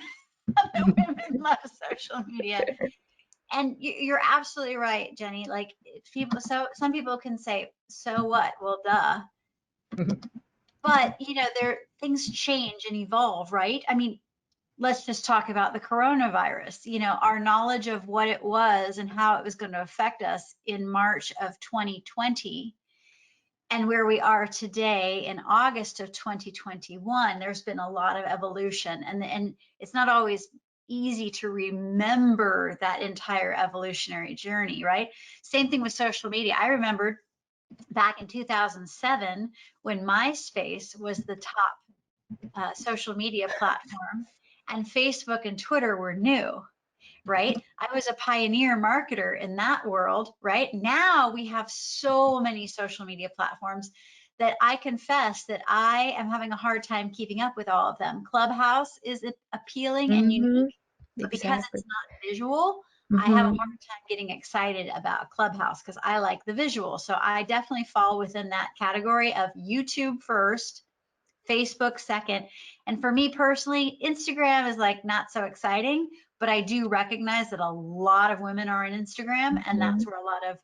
that women love social media. And you're absolutely right, Jenny. Like people, so some people can say, "So what?" Well, duh. But there things change and evolve, right? I mean, let's just talk about the coronavirus. Our knowledge of what it was and how it was going to affect us in March of 2020 and where we are today in August of 2021, there's been a lot of evolution, and it's not always easy to remember that entire evolutionary journey, right? Same thing with social media. I remembered back in 2007 when MySpace was the top social media platform, and Facebook and Twitter were new, right? I was a pioneer marketer in that world, right? Now we have so many social media platforms that I confess that I am having a hard time keeping up with all of them. Clubhouse is appealing and Hmm. unique, but because Exactly. it's not visual, I have a Hmm. hard time getting excited about Clubhouse because I like the visual. So I definitely fall within that category of YouTube first, Facebook second. And for me personally, Instagram is like not so exciting, but I do recognize that a lot of women are on Instagram, and that's Hmm. where a lot of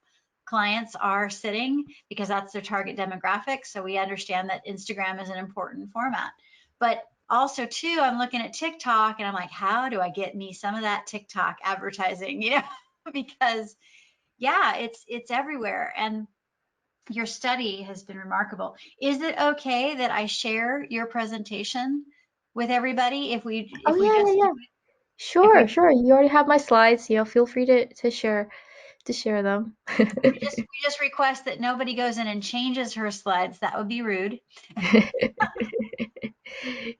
clients are sitting because that's their target demographic. So we understand that Instagram is an important format. But also too, I'm looking at TikTok and I'm like, how do I get me some of that TikTok advertising, because yeah, it's everywhere. And your study has been remarkable. Is it okay that I share your presentation with everybody Oh if we yeah, just yeah, do yeah. it, if Sure, we sure. You already have my slides. Feel free to share them. we just request that nobody goes in and changes her slides? That would be rude.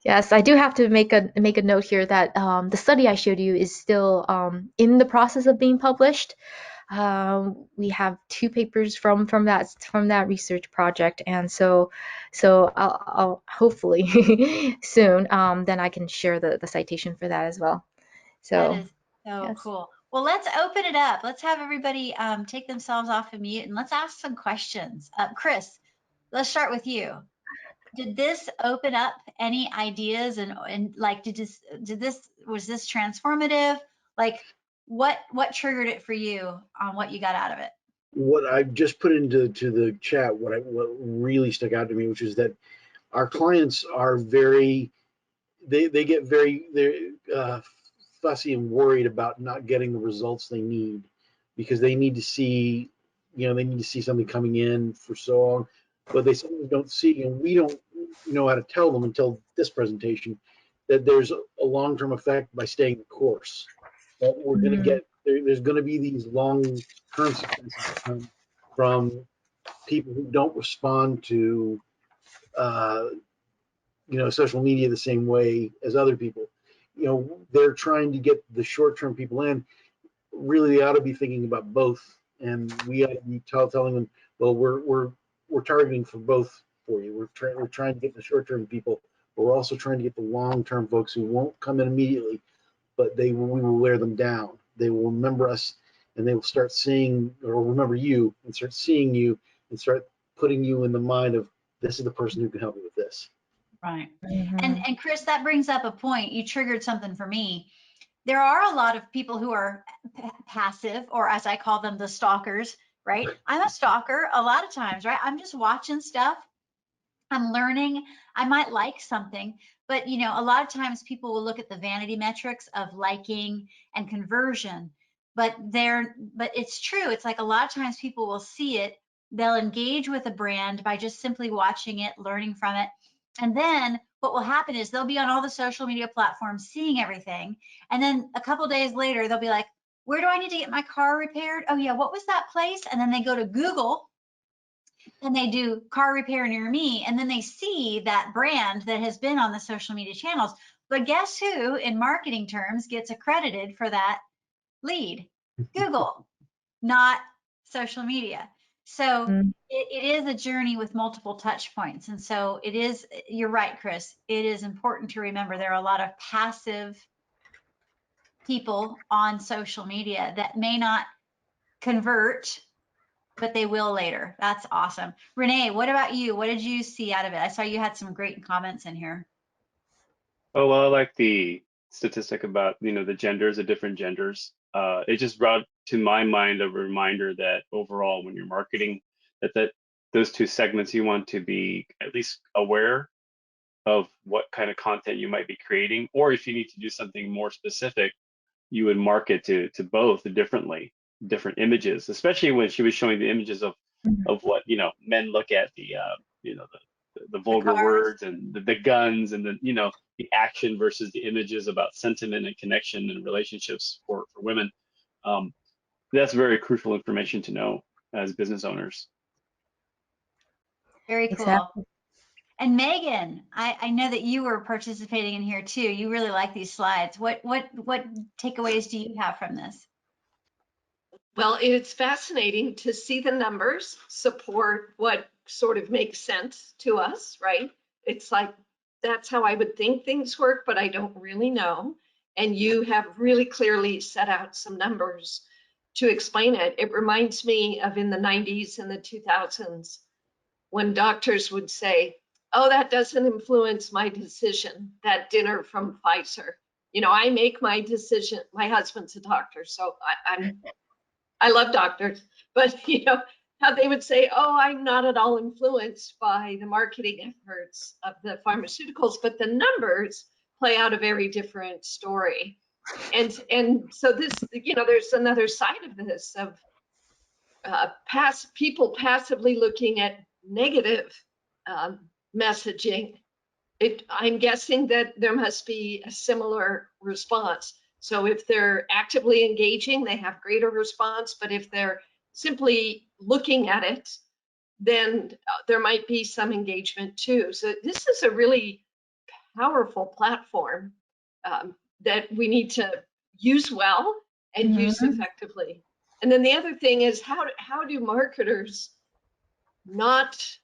Yes, I do have to make a note here that the study I showed you is still in the process of being published. We have two papers from that research project, and so I'll hopefully soon then I can share the citation for that as well. That So is so yes. cool. Well, let's open it up. Let's have everybody take themselves off of mute and let's ask some questions. Chris, let's start with you. did this open up any ideas and like was this transformative? Like what triggered it for you on what you got out of it? What I just put into the chat, what really stuck out to me, which is that our clients are very, they get very fussy and worried about not getting the results they need, because they need to see, they need to see something coming in for so long, but they sometimes don't see, and we don't know how to tell them until this presentation, that there's a long-term effect by staying the course. That we're going to Mm, get there's going to be these long-term successes that come from people who don't respond to uh, social media the same way as other people. They're trying to get the short-term people in. Really, they ought to be thinking about both, and we ought to be telling them, well, we're targeting for both for you. We're trying to get the short-term people, but we're also trying to get the long-term folks who won't come in immediately, but we will wear them down. They will remember us, and they will start seeing, or remember you, and start seeing you, and start putting you in the mind of, this is the person who can help me with this. Right. mhm, And Chris, that brings up a point. You triggered something for me. There are a lot of people who are passive, or as I call them, the stalkers, right? I'm a stalker a lot of times, right? I'm just watching stuff. I'm learning. I might like something, but a lot of times people will look at the vanity metrics of liking and conversion, but it's true. It's like a lot of times people will see it, they'll engage with a brand by just simply watching it, learning from it. And then what will happen is they'll be on all the social media platforms seeing everything. And then a couple days later, they'll be like, where do I need to get my car repaired? Oh yeah, what was that place? And then they go to Google and they do car repair near me, and then they see that brand that has been on the social media channels. But guess who, in marketing terms, gets accredited for that lead? Google, not social media. So mm. it is a journey with multiple touch points. And so it is, you're right, Chris, it is important to remember there are a lot of passive people on social media that may not convert, but they will later. That's awesome. Renee, what about you? What did you see out of it? I saw you had some great comments in here. Oh, well, I like the statistic about, the genders, the different genders. It just brought to my mind a reminder that overall, when you're marketing, that those two segments, you want to be at least aware of what kind of content you might be creating, or if you need to do something more specific, you would market to both differently, different images, especially when she was showing the images of what men look at, the The vulgar cars. words and the guns and the action versus the images about sentiment and connection and relationships for women. um, that's very crucial information to know as business owners. Very cool. Exactly. And Megan, I know that you were participating in here too. You really like these slides. What takeaways do you have from this? Well, it's fascinating to see the numbers support what sort of makes sense to us, right? It's like, that's how I would think things work, but I don't really know. And you have really clearly set out some numbers to explain it. It reminds me of in the 90s and the 2000s when doctors would say, oh, that doesn't influence my decision, that dinner from Pfizer. I make my decision. My husband's a doctor, so I love doctors, but how they would say, oh, I'm not at all influenced by the marketing efforts of the pharmaceuticals, but the numbers play out a very different story. And so this, there's another side of this of people passively looking at negative um, messaging. I'm guessing that there must be a similar response. So if they're actively engaging, they have greater response. But if they're simply looking at it, then there might be some engagement too. So this is a really powerful platform that we need to use well and use Mhm. effectively. And then the other thing is, how do marketers not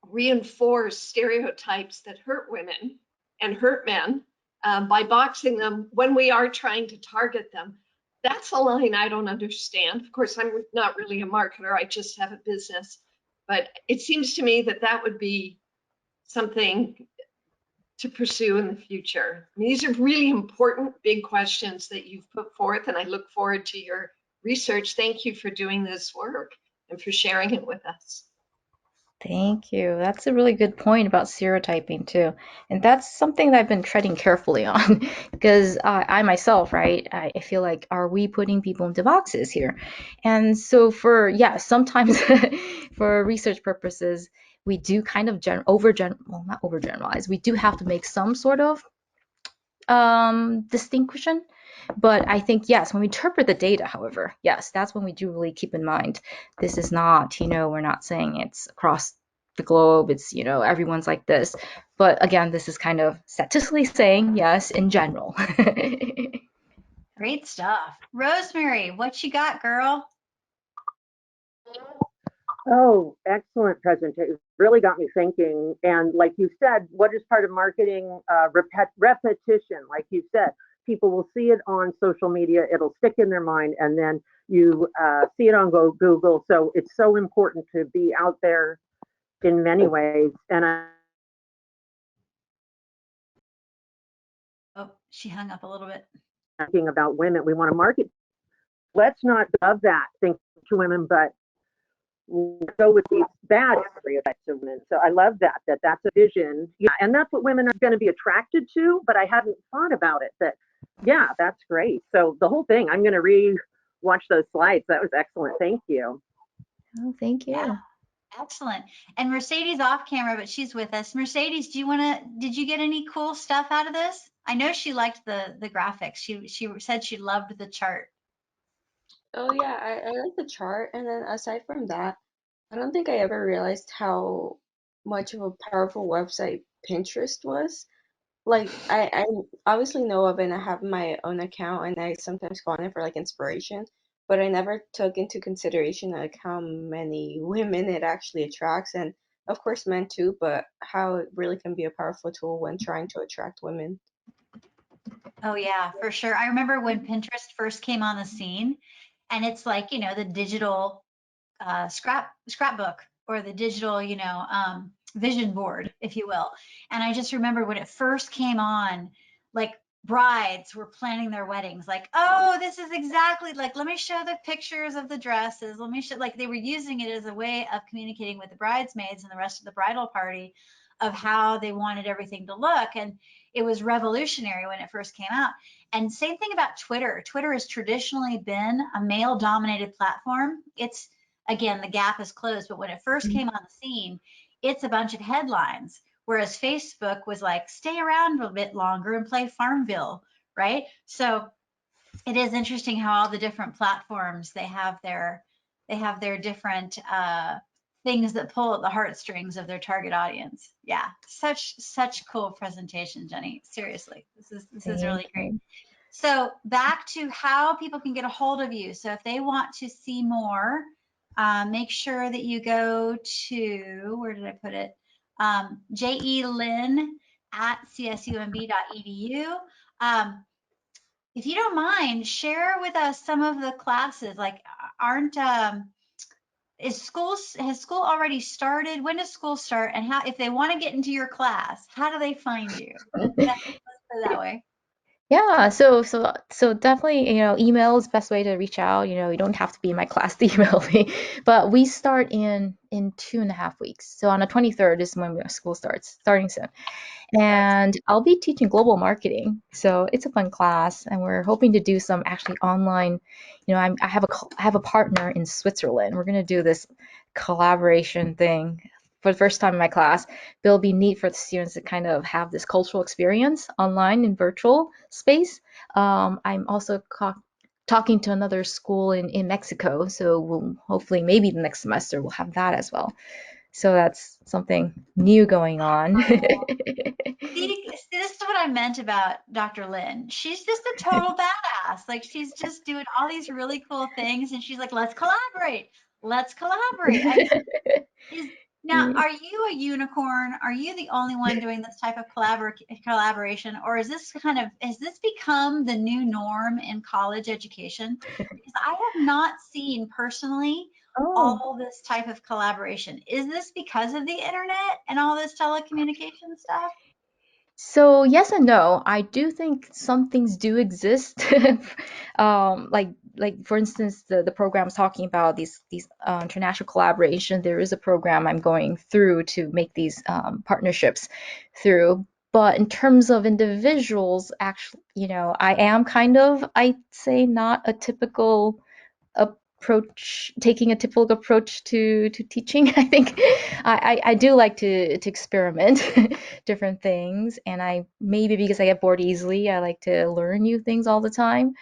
reinforce stereotypes that hurt women and hurt men by boxing them when we are trying to target them? That's a line I don't understand. Of course, I'm not really a marketer, I just have a business. But it seems to me that that would be something to pursue in the future? I mean, these are really important, big questions that you've put forth, and I look forward to your research. Thank you for doing this work and for sharing it with us. Thank you. That's a really good point about stereotyping too. And that's something that I've been treading carefully on because I myself, right, I feel like, are we putting people into boxes here? And so yeah, sometimes for research purposes, we do kind of well, not overgeneralize. We do have to make some sort of distinction. But I think, yes, when we interpret the data, however, yes, that's when we do really keep in mind this is not, we're not saying it's across the globe, it's, everyone's like this. But again, this is kind of statistically saying, yes, in general. Great stuff. Rosemary, what you got, girl? Oh, excellent presentation. Really got me thinking. And like you said, what is part of marketing? Repetition. Like you said, people will see it on social media, it'll stick in their mind, and then you see it on Google. So it's so important to be out there in many ways. And I'm Oh, she hung up a little bit. thinking about women, we want to market. Let's not of that think to women, but go with these bad stereotypes of women. So I love that's a vision. Yeah, and that's what women are going to be attracted to, but I hadn't thought about it. Yeah, that's great. So the whole thing, I'm going to re-watch those slides. That was excellent. Thank you. Oh, thank you. Yeah, excellent. And Mercedes off camera, but she's with us. Mercedes, did you get any cool stuff out of this? I know she liked the graphics. She said she loved the chart. Oh yeah, I like the chart, and then aside from that, I don't think I ever realized how much of a powerful website Pinterest was. Like I obviously know of it and I have my own account and I sometimes go on it for like inspiration, but I never took into consideration like how many women it actually attracts and of course men too, but how it really can be a powerful tool when trying to attract women. Oh yeah, for sure. I remember when Pinterest first came on the scene, and it's like, the digital scrapbook, or the digital, vision board, if you will. And I just remember when it first came on, like brides were planning their weddings, like, oh, this is exactly like, let me show the pictures of the dresses. Let me show, like, they were using it as a way of communicating with the bridesmaids and the rest of the bridal party of how they wanted everything to look. And it was revolutionary when it first came out. And same thing about Twitter. Twitter has traditionally been a male dominated platform. It's, again, the gap is closed, but when it first came on the scene, it's a bunch of headlines. Whereas Facebook was like, stay around a bit longer and play Farmville, right? So it is interesting how all the different platforms, they have their different things that pull at the heartstrings of their target audience. Yeah, such cool presentation, Jenny. Seriously, this is Thank really great. you. So back to how people can get a hold of you. So if they want to see more, make sure that you go to, where did I put it? jelyn@csumb.edu. If you don't mind, share with us some of the classes. Like, has school already started? When does school start? And how, if they want to get into your class, how do they find you? Let's put it that way. Yeah, so definitely, email is the best way to reach out. You don't have to be in my class to email me. But we start in 2.5 weeks. So on the 23rd is when school starts, starting soon. And I'll be teaching global marketing. So it's a fun class, and we're hoping to do some actually online. I have a partner in Switzerland. We're gonna do this collaboration thing for the first time in my class. But it'll be neat for the students to kind of have this cultural experience online in virtual space. I'm also talking to another school in Mexico, so we'll hopefully maybe the next semester we'll have that as well. So that's something new going on. See, this is what I meant about Dr. Lynn. She's just a total badass. Like, she's just doing all these really cool things, and she's like, let's collaborate. Let's collaborate. I mean, Now, are you a unicorn? Are you the only one doing this type of collaboration, or has this become the new norm in college education? Because I have not seen personally Oh. all this type of collaboration. Is this because of the internet and all this telecommunication stuff? So yes and no. I do think some things do exist. Like for instance, the program I was talking about these international collaboration. There is a program I'm going through to make these partnerships through. But in terms of individuals, actually, I am kind of, I'd say, not a typical approach, taking a typical approach to teaching. I think I do like to experiment different things, and I maybe because I get bored easily, I like to learn new things all the time.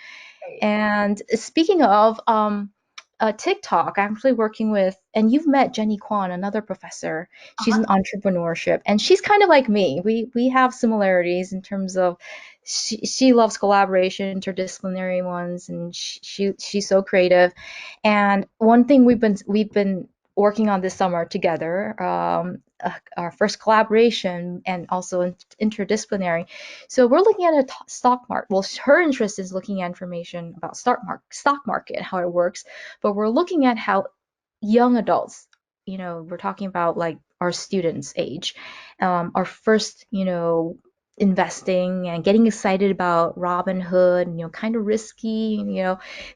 And speaking of TikTok, I'm actually working with, and you've met Jenny Kwan, another professor. She's Uh-huh. in entrepreneurship, and she's kind of like me. We have similarities in terms of she loves collaboration, interdisciplinary ones, and she's so creative. And one thing we've been working on this summer together, our first collaboration, and also interdisciplinary. So we're looking at a stock market. Well, her interest is looking at information about stock market, how it works, but we're looking at how young adults, we're talking about like our students' age, are first, investing and getting excited about Robinhood, kind of risky,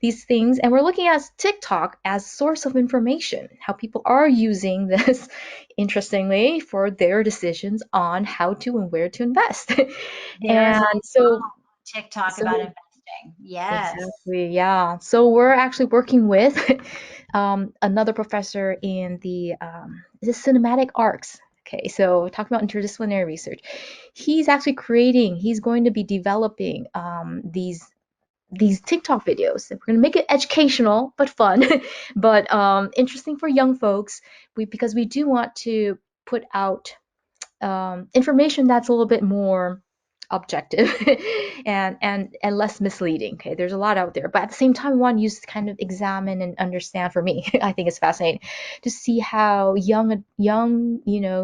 these things. And we're looking at TikTok as source of information, how people are using this, interestingly, for their decisions on how to and where to invest. There's a And so, TikTok so about investing. Yes. exactly, yeah. So we're actually working with another professor in the cinematic arts. Okay, so talking about interdisciplinary research, he's going to be developing these TikTok videos. We're going to make it educational but fun, but interesting for young folks. Because we do want to put out information that's a little bit more objective and less misleading. Okay, there's a lot out there, but at the same time, we want you to kind of examine and understand. For me, I think it's fascinating to see how young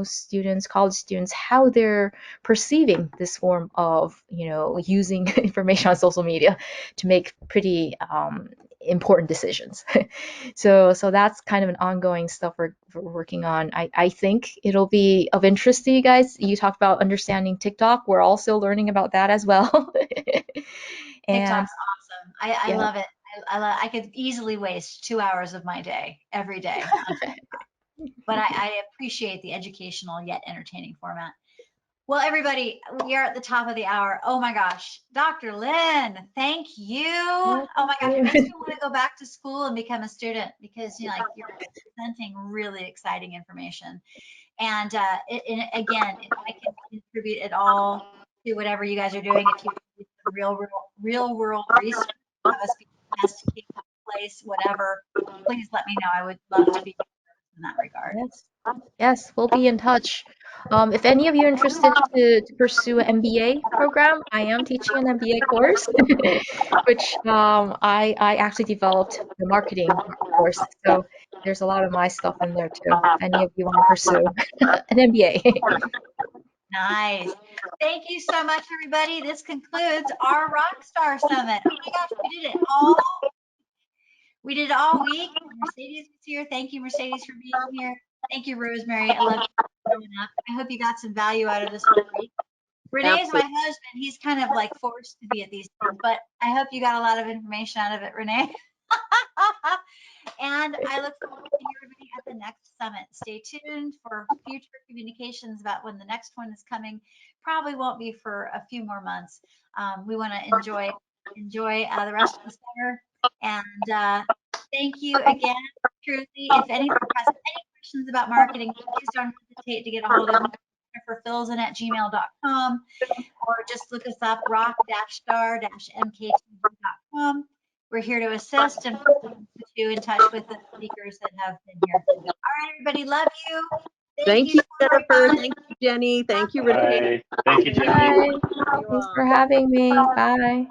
students, college students, how they're perceiving this form of using information on social media to make pretty important decisions. So that's kind of an ongoing stuff we're working on. I think it'll be of interest to you guys. You talked about understanding TikTok. We're also learning about that as well. And TikTok's awesome. I yeah. love it. I could easily waste 2 hours of my day every day on TikTok, but I appreciate the educational yet entertaining format. Well, everybody, we are at the top of the hour. Oh my gosh, Dr. Lynn, thank you. Oh, Oh my gosh, it thank makes me you. want to go back to school and become a student because like you're presenting really exciting information. And again, if I can contribute at all to whatever you guys are doing, if you do some real world research, have us be domesticated place, whatever, please let me know. I would love to be in that regard. Yes. Yes, we'll be in touch. If any of you are interested to pursue an MBA program, I am teaching an MBA course, which I actually developed the marketing course. So there's a lot of my stuff in there too. If any of you want to pursue an MBA. Nice. Thank you so much, everybody. This concludes our Rockstar Summit. Oh my gosh, we did it all week. Mercedes was here. Thank you, Mercedes, for being here. Thank you, Rosemary. I love you for showing up. I hope you got some value out of this whole week. Renee is my Absolutely. husband. He's kind of like forced to be at these things, but I hope you got a lot of information out of it, Renee. And I look forward to seeing everybody at the next summit. Stay tuned for future communications about when the next one is coming. Probably won't be for a few more months. We want to enjoy the rest of the summer. And thank you again, truly. If anybody has any questions about marketing, please don't hesitate to get a hold of me. Jennifer Filzen at gmail.com, or just look us up rock-star-mktv.com. We're here to assist and put you in touch with the speakers that have been here. All right, everybody, love you. Thank Thank you you, so Jennifer. much. Thank you, Jenny. Thank you, Renee. Bye. Thank you, Jenny. Bye. You Thanks all. for having me. Bye.